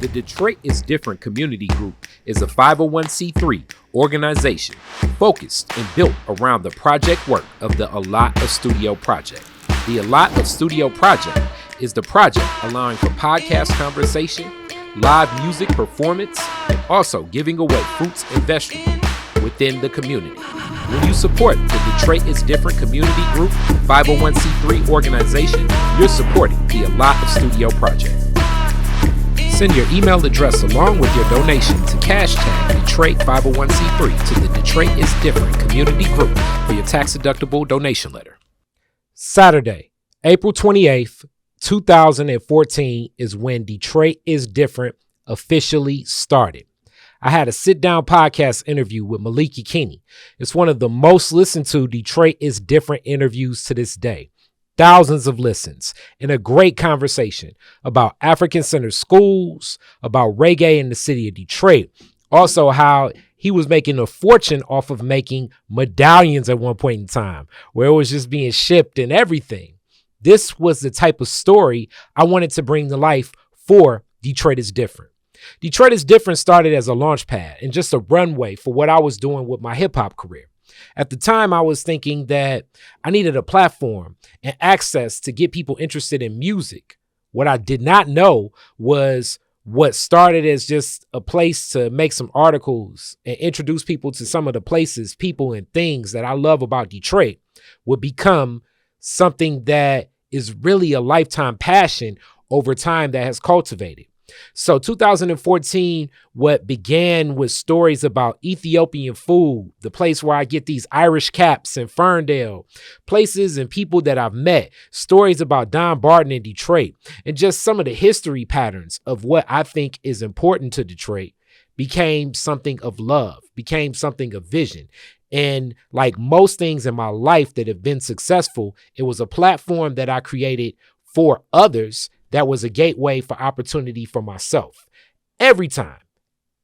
The Detroit is Different Community Group is a 501c3 organization focused and built around the project work of the A Lot of Studio Project. The A Lot of Studio Project is the project allowing for podcast conversation, live music performance, and also giving away fruits and vegetables within the community. When you support the Detroit is Different Community Group 501c3 organization, you're supporting the A Lot of Studio Project. Send your email address along with your donation to #Detroit 501c3 to the Detroit is Different Community Group for your tax-deductible donation letter. Saturday, April 28th, 2014 is when Detroit is Different officially started. I had a sit-down podcast interview with Maliki Keeney. It's one of the most listened to Detroit is Different interviews to this day. Thousands of listens and a great conversation about African-centered schools, about reggae in the city of Detroit. Also how he was making a fortune off of making medallions at one point in time where it was just being shipped and everything. This was the type of story I wanted to bring to life for Detroit is Different. Detroit is Different started as a launch pad and just a runway for what I was doing with my hip hop career. At the time, I was thinking that I needed a platform and access to get people interested in music. What I did not know was what started as just a place to make some articles and introduce people to some of the places, people, and things that I love about Detroit would become something that is really a lifetime passion over time that has cultivated. So 2014, what began with stories about Ethiopian food, the place where I get these Irish caps in Ferndale, places and people that I've met, stories about Don Barton in Detroit, and just some of the history patterns of what I think is important to Detroit became something of love, became something of vision. And like most things in my life that have been successful, it was a platform that I created for others that was a gateway for opportunity for myself. Every time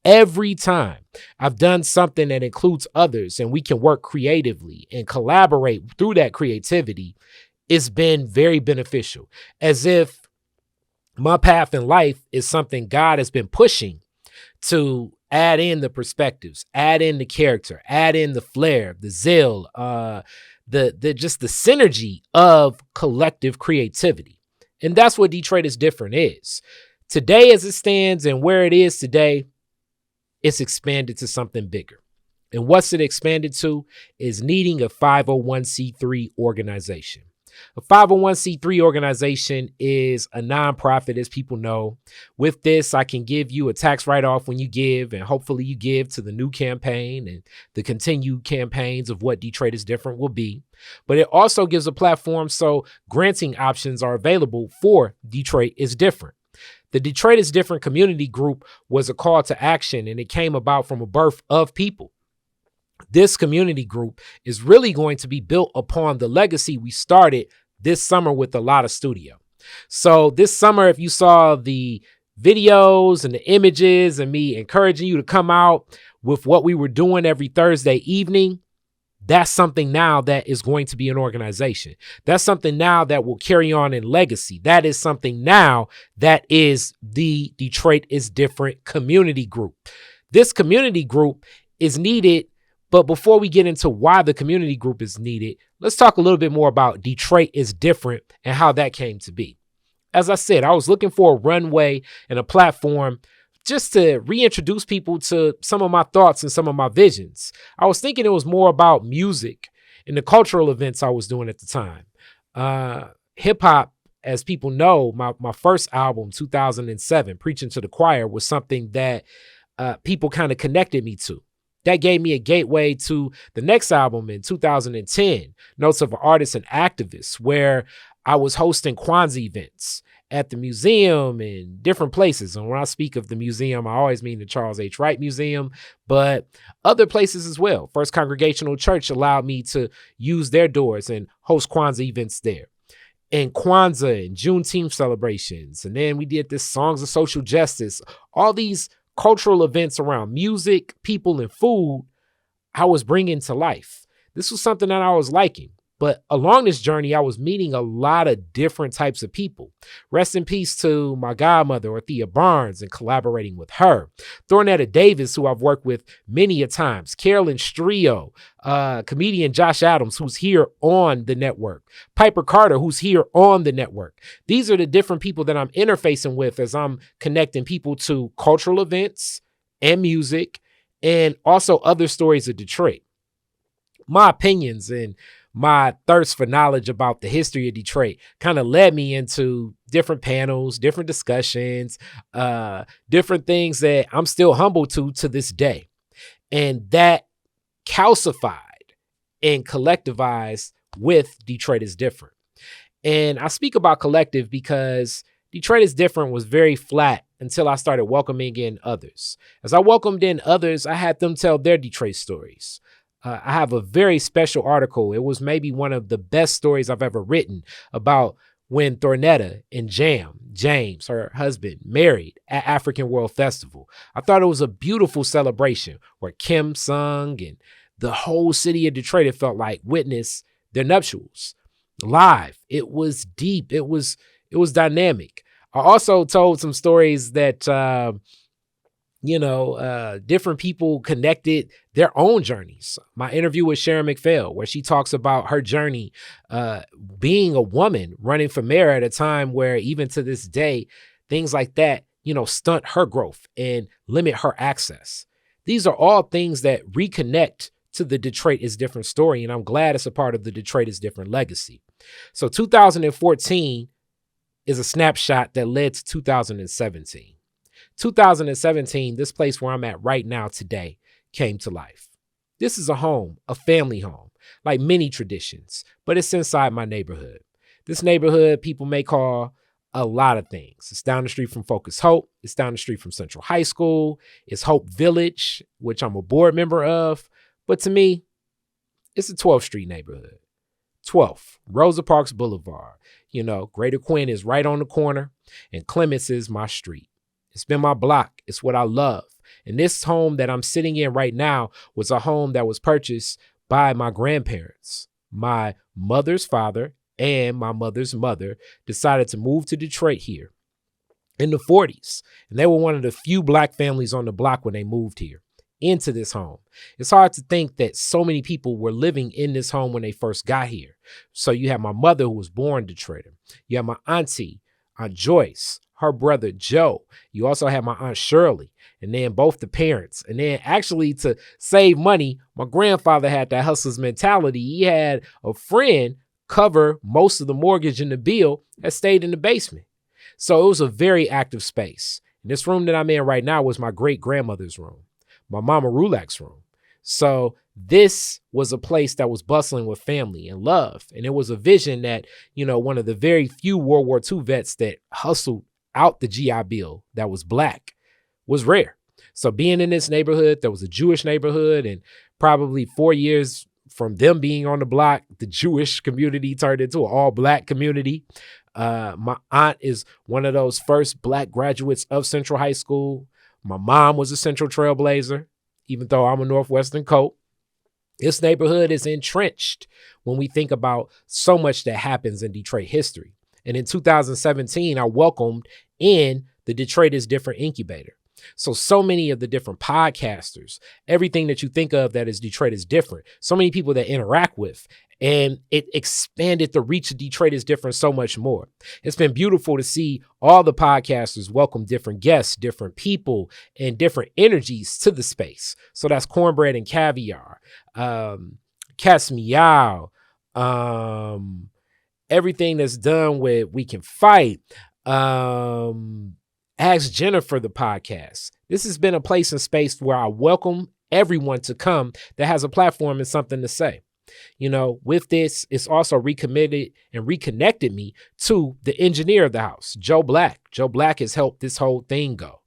I've done something that includes others and we can work creatively and collaborate through that creativity, it's been very beneficial. As if my path in life is something God has been pushing to add in the perspectives, add in the character, add in the flair, the zeal, just the synergy of collective creativity. And that's what Detroit is Different is. Today, as it stands and where it is today, it's expanded to something bigger. And what's it expanded to is needing a 501c3 organization. A 501c3 organization is a nonprofit, as people know. With this, I can give you a tax write-off when you give, and hopefully you give to the new campaign and the continued campaigns of what Detroit is Different will be. But it also gives a platform so granting options are available for Detroit is Different. The Detroit is Different Community Group was a call to action, and it came about from a birth of people. This community group is really going to be built upon the legacy we started this summer with A Lot of Studio. So this summer, if you saw the videos and the images and me encouraging you to come out with what we were doing every Thursday evening, that's something now that is going to be an organization. That's something now that will carry on in legacy. That is something now that is the Detroit is Different community group. This community group is needed. But before we get into why the community group is needed, let's talk a little bit more about Detroit is Different and how that came to be. As I said, I was looking for a runway and a platform just to reintroduce people to some of my thoughts and some of my visions. I was thinking it was more about music and the cultural events I was doing at the time. Hip hop, as people know, my first album, 2007, Preaching to the Choir, was something that people kind of connected me to. That gave me a gateway to the next album in 2010, Notes of an Artist and Activist, where I was hosting Kwanzaa events at the museum and different places. And when I speak of the museum, I always mean the Charles H. Wright Museum, but other places as well. First Congregational Church allowed me to use their doors and host Kwanzaa events there. And Kwanzaa and Juneteenth celebrations. And then we did this Songs of Social Justice, all these cultural events around music, people, and food I was bringing to life. This was something that I was liking. But along this journey, I was meeting a lot of different types of people. Rest in peace to my godmother, Orthea Barnes, and collaborating with her. Thornetta Davis, who I've worked with many a times. Carolyn Strio, comedian Josh Adams, who's here on the network. Piper Carter, who's here on the network. These are the different people that I'm interfacing with as I'm connecting people to cultural events and music, and also other stories of Detroit. My opinions and my thirst for knowledge about the history of Detroit kind of led me into different panels, different discussions, different things that I'm still humble to this day. And that calcified and collectivized with Detroit is Different. And I speak about collective because Detroit is Different was very flat until I started welcoming in others. As I welcomed in others, I had them tell their Detroit stories. I have a very special article. It was maybe one of the best stories I've ever written about when Thornetta and James, her husband, married at African World Festival. I thought it was a beautiful celebration where Kim sung and the whole city of Detroit, it felt like, witnessed their nuptials live. It was deep. It was dynamic. I also told some stories that, different people connected their own journeys. My interview with Sharon McPhail, where she talks about her journey being a woman running for mayor at a time where even to this day, things like that, stunt her growth and limit her access. These are all things that reconnect to the Detroit is Different story, and I'm glad it's a part of the Detroit is Different legacy. So 2014 is a snapshot that led to 2017. 2017, this place where I'm at right now today, came to life. This is a home, a family home, like many traditions, but it's inside my neighborhood. This neighborhood people may call a lot of things. It's down the street from Focus Hope. It's down the street from Central High School. It's Hope Village, which I'm a board member of. But to me, it's a 12th Street neighborhood. 12th, Rosa Parks Boulevard. Greater Quinn is right on the corner, and Clements is my street. It's been my block. It's what I love. And this home that I'm sitting in right now was a home that was purchased by my grandparents. My mother's father and my mother's mother decided to move to Detroit here in the 40s. And they were one of the few Black families on the block when they moved here into this home. It's hard to think that so many people were living in this home when they first got here. So you have my mother, who was born Detroiter. You have my auntie, Aunt Joyce, her brother Joe. You also have my Aunt Shirley, and then both the parents. And then actually, to save money, my grandfather had that hustler's mentality. He had a friend cover most of the mortgage and the bill that stayed in the basement. So it was a very active space. And this room that I'm in right now was my great grandmother's room, my mama Rulak's room. So this was a place that was bustling with family and love. And it was a vision that, one of the very few World War II vets that hustled out the GI Bill that was Black was rare. So being in this neighborhood, that was a Jewish neighborhood, and probably 4 years from them being on the block, the Jewish community turned into an all Black community. My aunt is one of those first Black graduates of Central High School. My mom was a Central Trailblazer, even though I'm a Northwestern Coat. This neighborhood is entrenched when we think about so much that happens in Detroit history. And in 2017, I welcomed in the Detroit is Different incubator. So many of the different podcasters, everything that you think of that is Detroit is Different, so many people that interact with, and it expanded the reach of Detroit is Different so much more. It's been beautiful to see all the podcasters welcome different guests, different people, and different energies to the space. So that's Cornbread and Caviar, Cats Meow, everything that's done with We Can Fight, Ask Jennifer, the podcast. This has been a place and space where I welcome everyone to come that has a platform and something to say. With this, it's also recommitted and reconnected me to the engineer of the house, Joe Black. Joe Black has helped this whole thing go,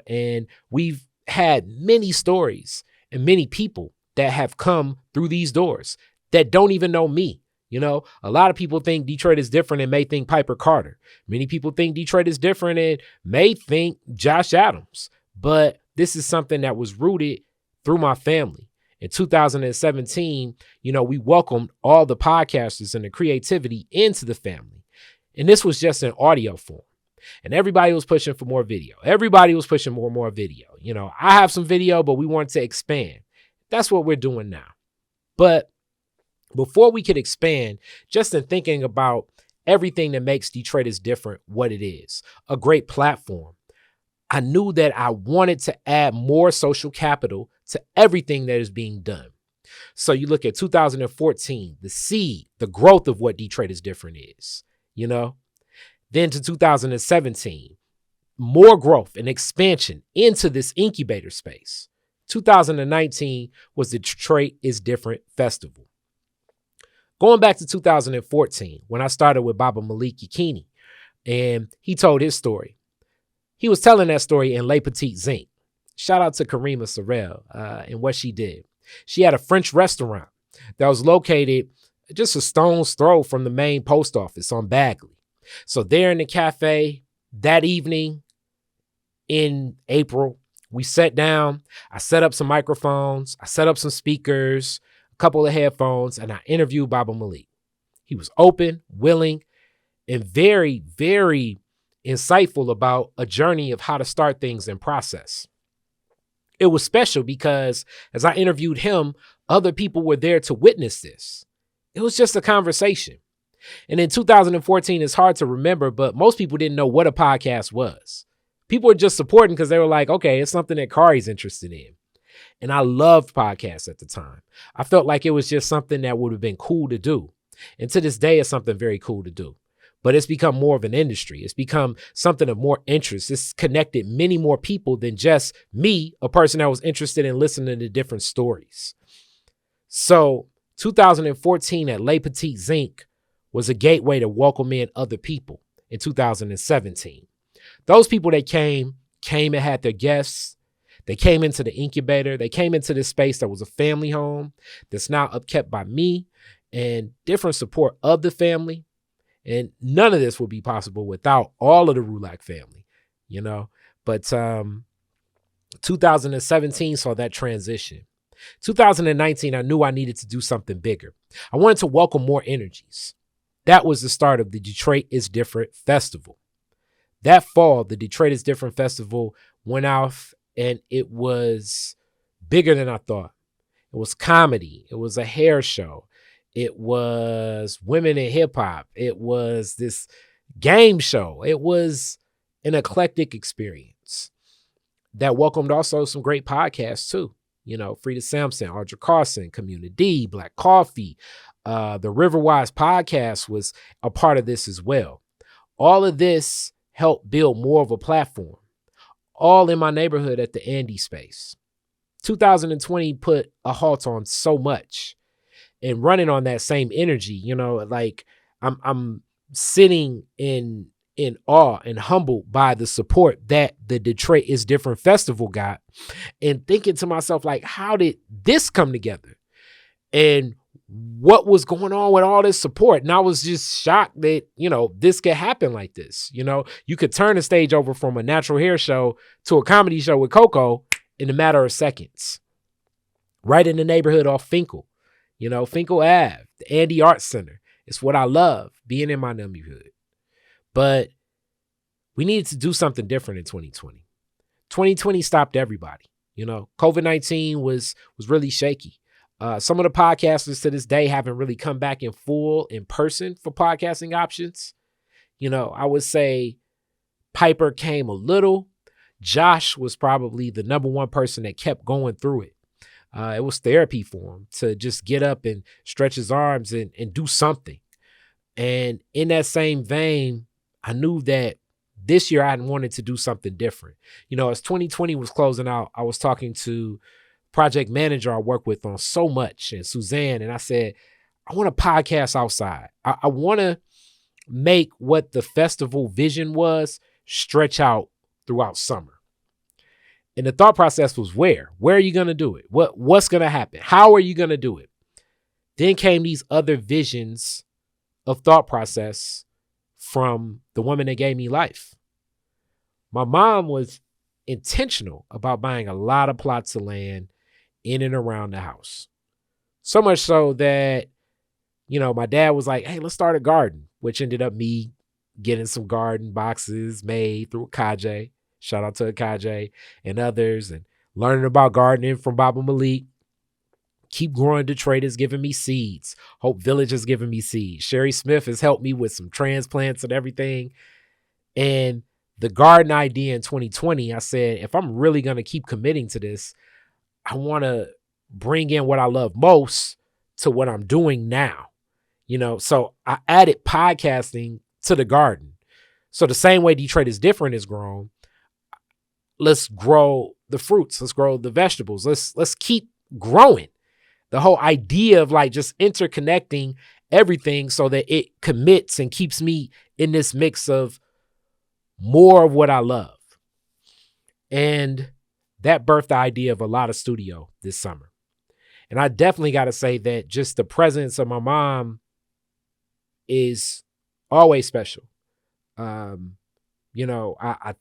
and we've had many stories and many people that have come through these doors that don't even know me. A lot of people think Detroit is Different and may think Piper Carter. Many people think Detroit is Different and may think Josh Adams. But this is something that was rooted through my family. In 2017, we welcomed all the podcasters and the creativity into the family. And this was just in audio form. And everybody was pushing for more video. Everybody was pushing more video. I have some video, but we wanted to expand. That's what we're doing now. But before we could expand, just in thinking about everything that makes Detroit is Different what it is, a great platform, I knew that I wanted to add more social capital to everything that is being done. So you look at 2014, the seed, the growth of what Detroit is Different is, Then to 2017, more growth and expansion into this incubator space. 2019 was the Detroit is Different Festival. Going back to 2014, when I started with Baba Malik Yakini, and he told his story. He was telling that story in Le Petit Zinc. Shout out to Karima Sorrell and what she did. She had a French restaurant that was located just a stone's throw from the main post office on Bagley. So there in the cafe that evening in April, we sat down. I set up some microphones. I set up some speakers, a couple of headphones, and I interviewed Baba Malik. He was open, willing, and very, very insightful about a journey of how to start things and process. It was special because as I interviewed him, other people were there to witness this. It was just a conversation. And in 2014, it's hard to remember, but most people didn't know what a podcast was. People were just supporting because they were like, okay, it's something that Khary's interested in. And I loved podcasts at the time. I felt like it was just something that would have been cool to do. And to this day, it's something very cool to do. But it's become more of an industry. It's become something of more interest. It's connected many more people than just me, a person that was interested in listening to different stories. So 2014 at Le Petit Zinc was a gateway to welcome in other people in 2017. Those people that came and had their guests. They came into the incubator. They came into this space that was a family home that's now upkept by me and different support of the family. And none of this would be possible without all of the Rulac family, But 2017 saw that transition. 2019, I knew I needed to do something bigger. I wanted to welcome more energies. That was the start of the Detroit is Different Festival. That fall, the Detroit is Different Festival went off, and it was bigger than I thought. It was comedy. It was a hair show. It was women in hip hop. It was this game show. It was an eclectic experience that welcomed also some great podcasts too. Frida Sampson, Audra Carson, Community, Black Coffee. The Riverwise podcast was a part of this as well. All of this helped build more of a platform, all in my neighborhood at the Andy space. 2020 put a halt on so much. And running on that same energy, I'm sitting in awe and humbled by the support that the Detroit is Different Festival got, and thinking to myself, like, how did this come together? And what was going on with all this support? And I was just shocked that, this could happen like this. You could turn the stage over from a natural hair show to a comedy show with Coco in a matter of seconds. Right in the neighborhood off Finkel. Finkel Ave, the Andy Arts Center. It's what I love, being in my neighborhood. But we needed to do something different in 2020. 2020 stopped everybody. COVID-19 was really shaky. Some of the podcasters to this day haven't really come back in full in person for podcasting options. I would say Piper came a little. Josh was probably the number one person that kept going through it. It was therapy for him to just get up and stretch his arms and do something. And in that same vein, I knew that this year I wanted to do something different. As 2020 was closing out, I was talking to project manager I work with on so much, and Suzanne, and I said, I want to podcast outside. I want to make what the festival vision was stretch out throughout summer. And the thought process was where are you going to do it? What's going to happen? How are you going to do it? Then came these other visions of thought process from the woman that gave me life. My mom was intentional about buying a lot of plots of land in and around the house. So much so that, my dad was like, hey, let's start a garden, which ended up me getting some garden boxes made through Akaje. Shout out to Akaje and others, and learning about gardening from Baba Malik. Keep Growing Detroit is giving me seeds. Hope Village is giving me seeds. Sherry Smith has helped me with some transplants and everything. And the garden idea in 2020, I said, if I'm really going to keep committing to this, I want to bring in what I love most to what I'm doing now. So I added podcasting to the garden. So the same way Detroit is Different is grown, let's grow the fruits. Let's grow the vegetables. Let's keep growing. The whole idea of like just interconnecting everything so that it commits and keeps me in this mix of more of what I love. And that birthed the idea of a lot of studio this summer. And I definitely got to say that just the presence of my mom is always special. I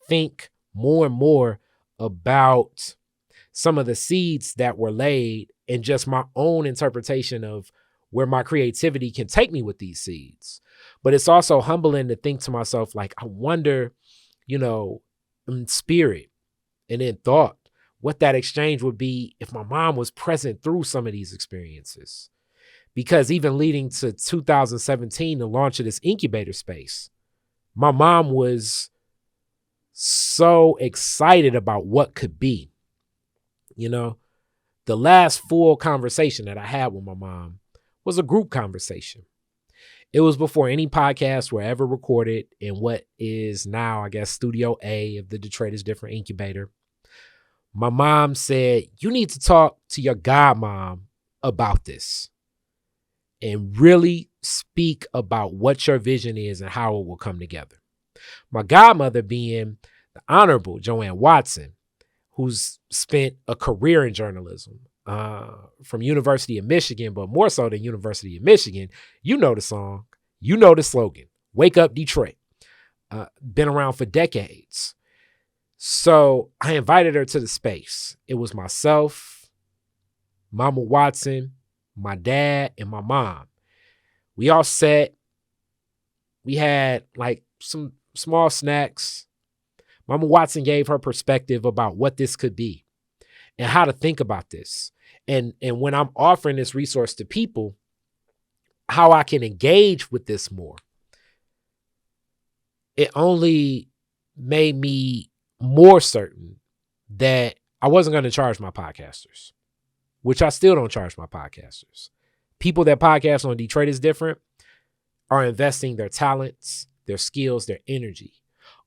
think more and more about some of the seeds that were laid and just my own interpretation of where my creativity can take me with these seeds. But it's also humbling to think to myself, like, I wonder, in spirit and in thought, what that exchange would be if my mom was present through some of these experiences. Because even leading to 2017, the launch of this incubator space, my mom was so excited about what could be. The last full conversation that I had with my mom was a group conversation. It was before any podcasts were ever recorded in what is now, I guess, Studio A of the Detroit is Different incubator. My mom said, you need to talk to your godmom about this and really speak about what your vision is and how it will come together. My godmother being the Honorable Joanne Watson, who's spent a career in journalism from University of Michigan, but more so than University of Michigan. You know the song, you know the slogan, Wake Up Detroit. Been around for decades. So I invited her to the space. It was myself, Mama Watson, my dad, and my mom. We all sat. We had like some small snacks. Mama Watson gave her perspective about what this could be and how to think about this. And when I'm offering this resource to people, how I can engage with this more. It only made me more certain that I wasn't going to charge my podcasters, which I still don't charge my podcasters. People that podcast on Detroit is Different are investing their talents, their skills, their energy.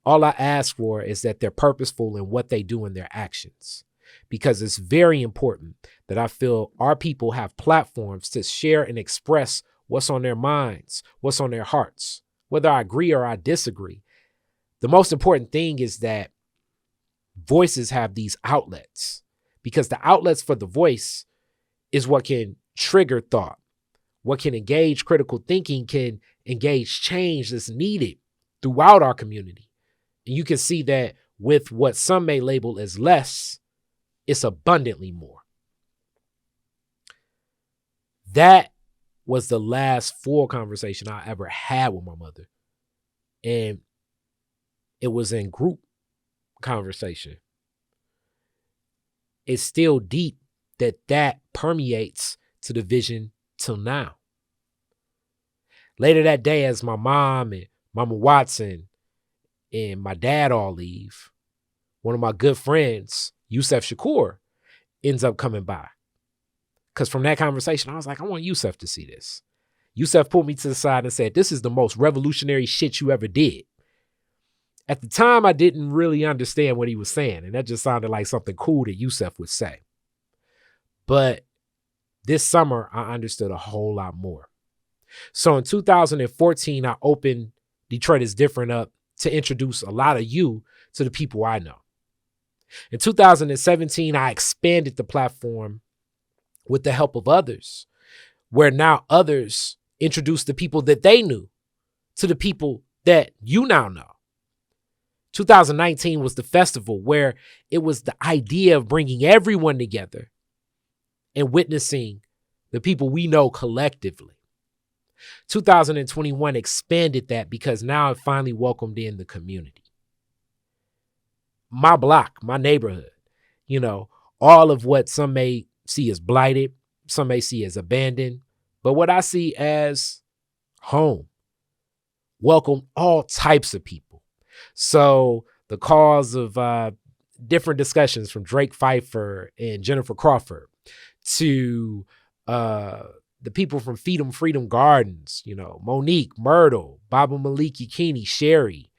All I ask for is that they're purposeful in what they do in their actions, because it's very important that I feel our people have platforms to share and express what's on their minds, what's on their hearts, whether I agree or I disagree. The most important thing is that voices have these outlets, because the outlets for the voice is what can trigger thought, what can engage critical thinking, can engage change that's needed throughout our community. And you can see that with what some may label as less, it's abundantly more. That was the last full conversation I ever had with my mother. And it was in group conversation. It's still deep that permeates to the vision till now. Later that day, as my mom and Mama Watson and my dad all leave, one of my good friends, Yusef Shakur, ends up coming by. Because from that conversation, I was like, I want Yusef to see this. Yusef pulled me to the side and said, this is the most revolutionary shit you ever did. At the time, I didn't really understand what he was saying, and that just sounded like something cool that Yusef would say. But this summer, I understood a whole lot more. So in 2014, I opened Detroit is Different up to introduce a lot of you to the people I know. In 2017, I expanded the platform with the help of others, where now others introduce the people that they knew to the people that you now know. 2019 was the festival where it was the idea of bringing everyone together and witnessing the people we know collectively. 2021 expanded that because now it finally welcomed in the community. My block, my neighborhood, all of what some may see as blighted, some may see as abandoned, but what I see as home, welcome all types of people. So the cause of different discussions from Drake Pfeiffer and Jennifer Crawford to the people from Feed 'em Freedom Gardens, Monique, Myrtle, Baba Malik Yakini, Sherry,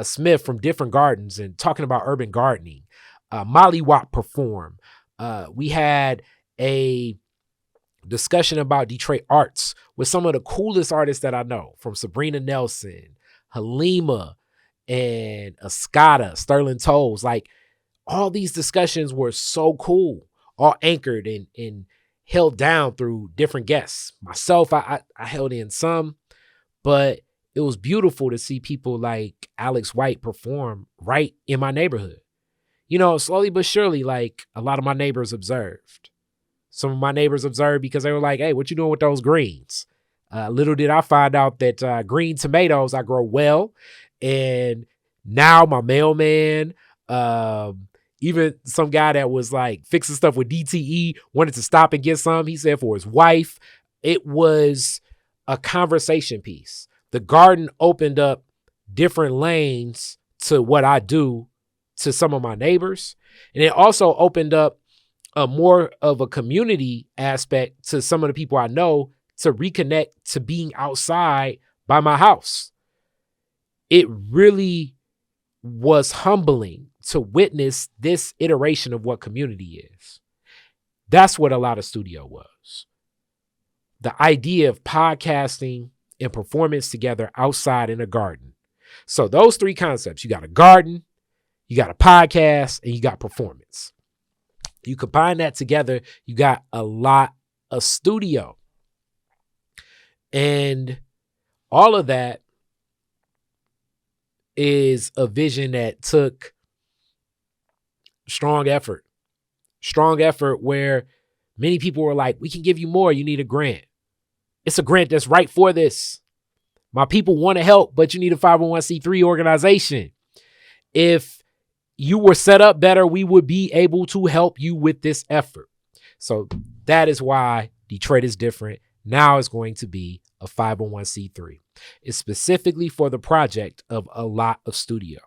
Smith from different gardens and talking about urban gardening. Molly Watt perform. We had a discussion about Detroit arts with some of the coolest artists that I know, from Sabrina Nelson, Halima, and Escada, Sterling Tolls. Like, all these discussions were so cool, all anchored and held down through different guests. Myself, I held in some, but it was beautiful to see people like Alex White perform right in my neighborhood. Slowly but surely, like, a lot of my neighbors observed. Some of my neighbors observed because they were like, hey, what you doing with those greens? Little did I find out that green tomatoes I grow well. And now my mailman, even some guy that was like fixing stuff with DTE wanted to stop and get some. He said for his wife. It was a conversation piece. The garden opened up different lanes to what I do to some of my neighbors. And it also opened up a more of a community aspect to some of the people I know to reconnect to being outside by my house. It really was humbling to witness this iteration of what community is. That's what A Lot of Studio was. The idea of podcasting and performance together outside in a garden. So those three concepts, you got a garden, you got a podcast, and you got performance. You combine that together, you got A Lot of Studio. And all of that is a vision that took strong effort where many people were like, we can give you more. You need a grant. It's a grant that's right for this. My people want to help, but you need a 501c3 organization. If you were set up better, we would be able to help you with this effort. So that is why Detroit is different. Now it's going to be a 501c3. It's specifically for the project of A Lot of Studio.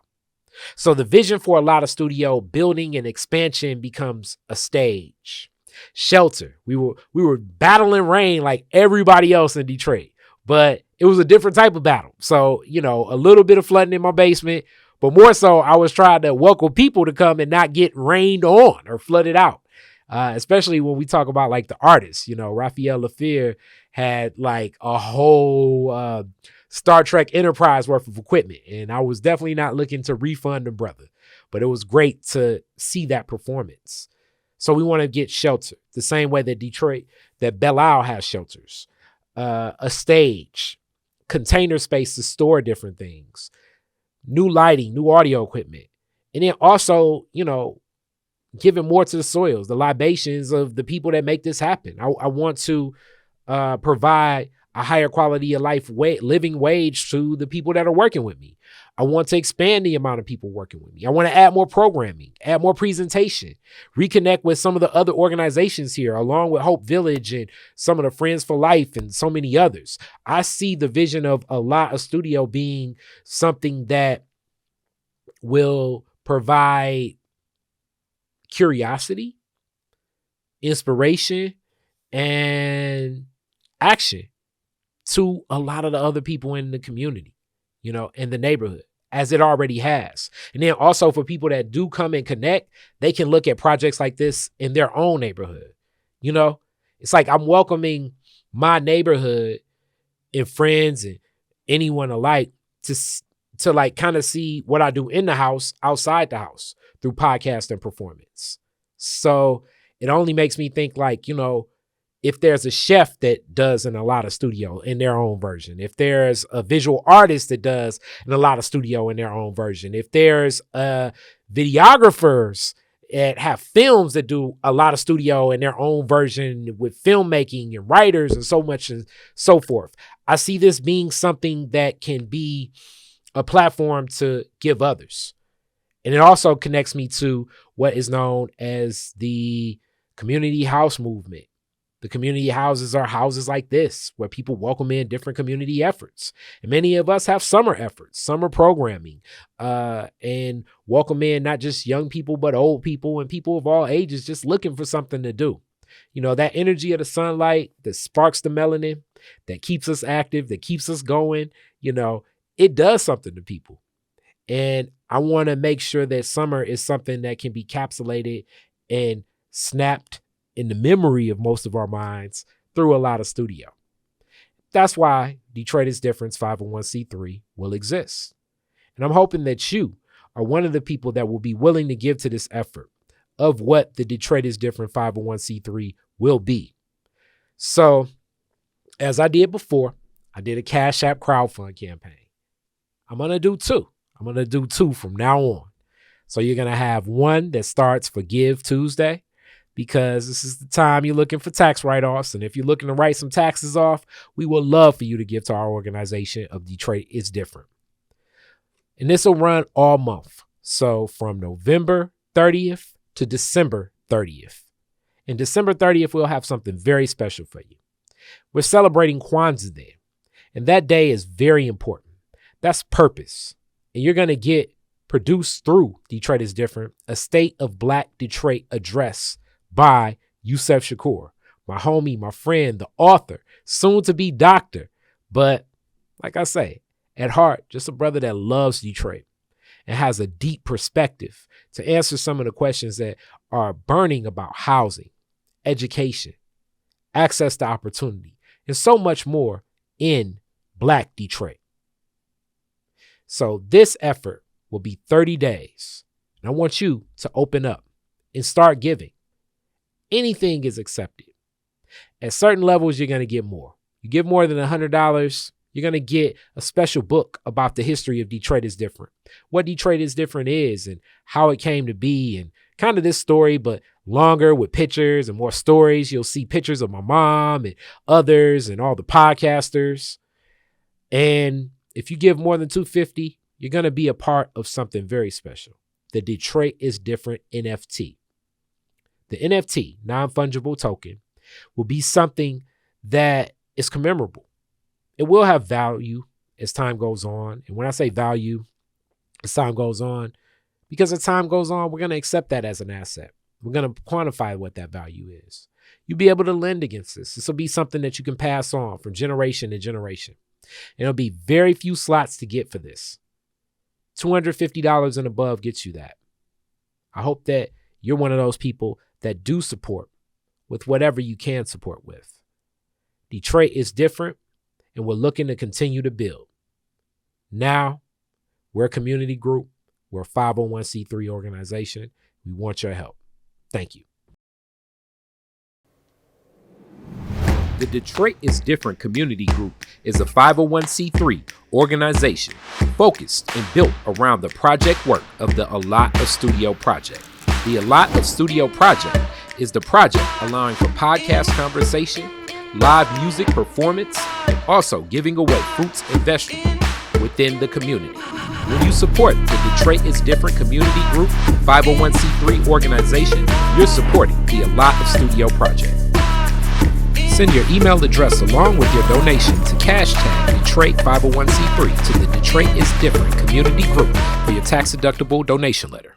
So the vision for A Lot of Studio building and expansion becomes a stage. Shelter. We were battling rain like everybody else in Detroit, but it was a different type of battle. So, a little bit of flooding in my basement, but more so I was trying to welcome people to come and not get rained on or flooded out. Especially when we talk about like the artists, Raphael Lafere had like a whole Star Trek Enterprise worth of equipment. And I was definitely not looking to refund the brother, but it was great to see that performance. So we want to get shelter the same way that Belle Isle has shelters, a stage, container space to store different things, new lighting, new audio equipment. And then also, giving more to the soils, the libations of the people that make this happen. I want to provide a higher quality of life living wage to the people that are working with me. I want to expand the amount of people working with me. I want to add more programming, add more presentation, reconnect with some of the other organizations here, along with Hope Village and some of the Friends for Life and so many others. I see the vision of A Lot of Studio being something that will provide curiosity, inspiration, and action to a lot of the other people in the community, in the neighborhood, as it already has. And then also for people that do come and connect, they can look at projects like this in their own neighborhood. It's like I'm welcoming my neighborhood and friends and anyone alike to like kind of see what I do in the house, outside the house, through podcast and performance. So it only makes me think like, if there's a chef that does in A Lot of Studio in their own version, if there's a visual artist that does in A Lot of Studio in their own version, if there's videographers and have films that do a lot of studio in their own version with filmmaking and writers and so much and so forth. I see this being something that can be a platform to give others. And it also connects me to what is known as the community house movement. The community houses are houses like this, where people welcome in different community efforts. And many of us have summer efforts, summer programming, and welcome in not just young people, but old people and people of all ages just looking for something to do. You know, that energy of the sunlight that sparks the melanin, that keeps us active, that keeps us going, you know, it does something to people. And I want to make sure that summer is something that can be encapsulated and snapped in the memory of most of our minds through a lot of studio. That's why Detroit is Different's 501c3 will exist. And I'm hoping that you are one of the people that will be willing to give to this effort of what the Detroit is Different 501c3 will be. So, as I did before, I did a Cash App crowdfund campaign. I'm going to do two. I'm going to do two from now on. So you're going to have one that starts for Give Tuesday, because this is the time you're looking for tax write-offs. And if you're looking to write some taxes off, we would love for you to give to our organization of Detroit is Different. And this will run all month. So from November 30th to December 30th. And December 30th, we'll have something very special for you. We're celebrating Kwanzaa Day. And that day is very important. That's purpose. And you're going to get produced through Detroit is Different, a State of Black Detroit address by Yusef Shakur, my homie, my friend, the author, soon to be doctor. But like I say, at heart, just a brother that loves Detroit and has a deep perspective to answer some of the questions that are burning about housing, education, access to opportunity, and so much more in Black Detroit. So this effort will be 30 days. And I want you to open up and start giving. Anything is accepted. At certain levels, you're going to get more. You give more than $100, you're going to get a special book about the history of Detroit is Different, what Detroit is Different is and how it came to be, and kind of this story, but longer with pictures and more stories. You'll see pictures of my mom and others and all the podcasters. And if you give more than $250, you're going to be a part of something very special, the Detroit is Different NFT. The NFT, non-fungible token, will be something that is commemorable. It will have value as time goes on. And when I say value as time goes on, because as time goes on, we're going to accept that as an asset. We're going to quantify what that value is. You'll be able to lend against this. This will be something that you can pass on from generation to generation. And it'll be very few slots to get for this. $250 and above gets you that. I hope that you're one of those people that do support with whatever you can support with. Detroit is Different, and we're looking to continue to build. Now, we're a community group. We're a 501c3 organization. We want your help. Thank you. The Detroit is Different community group is a 501c3 organization focused and built around the project work of the A Lot of Studio project. The A Lot of Studio project is the project allowing for podcast conversation, live music performance, and also giving away fruits and vegetables within the community. When you support the Detroit is Different community group, 501c3 organization, you're supporting the A Lot of Studio project. Send your email address along with your donation to hashtag Detroit 501c3 to the Detroit is Different community group for your tax-deductible donation letter.